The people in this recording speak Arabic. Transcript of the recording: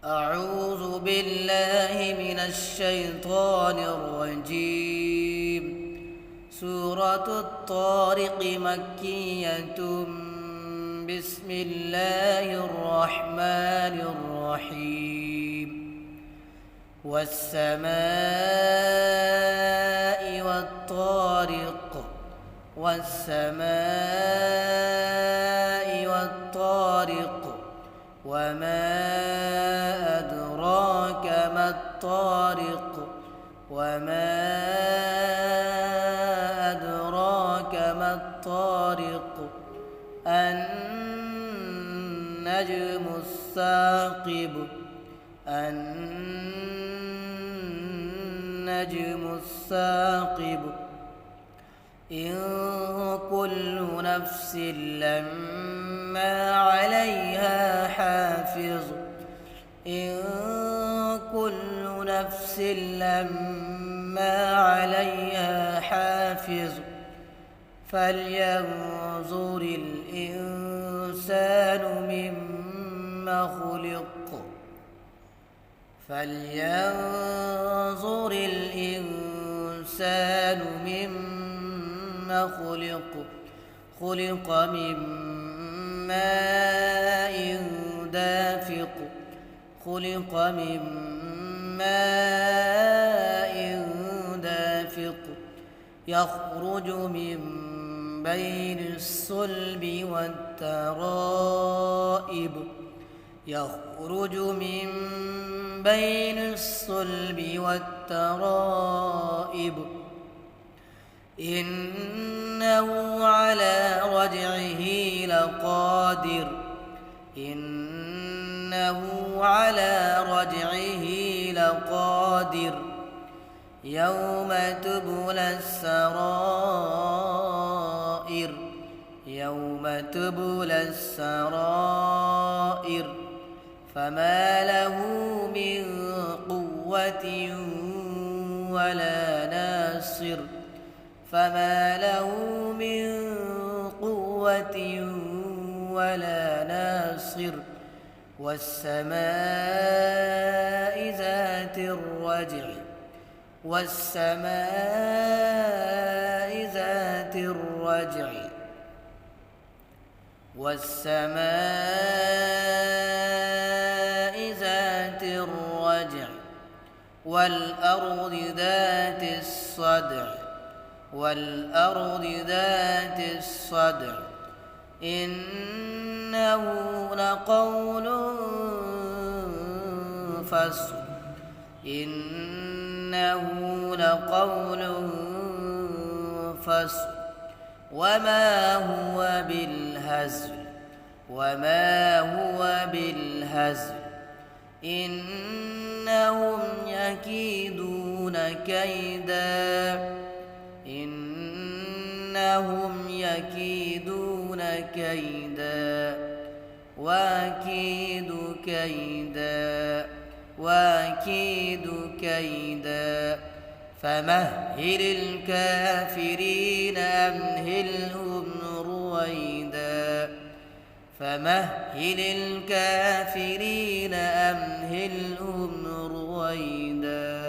أعوذ بالله من الشيطان الرجيم. سورة الطارق مكية. بسم الله الرحمن الرحيم. والسماء والطارق والسماء والطارق وما أدراك ما الطارق وما أدراك ما الطارق النجم الثاقب النجم الثاقب إن كل نفس لما عليها حافظ إن كل نفس لما عليها حافظ فلينظر الإنسان مما خلق فلينظر الإنسان مما خلق خلق من ماء دافق خلق من ماء دافق يخرج من بين الصلب والترائب يخرج من بين الصلب والترائب إنه على رجعه لقادر إنه على رجعه لقادر يوم تبلى السرائر يوم تبلى السرائر فما له من قوة ولا ناصر فما له من قوة ولا ناصر والسماء ذات الرجع والسماء ذات الرجع والسماء ذات الرجع والأرض ذات الصدع والأرض ذات الصدع إنه لقول فصل إنه لقول فصل وما هو بالهزل وما هو بالهزل إنهم يكيدون كيدا إنهم يكيدون كيدا وأكيد كيدا وأكيد كيدا فمهل الكافرين أمهلهم رويدا فمهل الكافرين أمهلهم رويدا.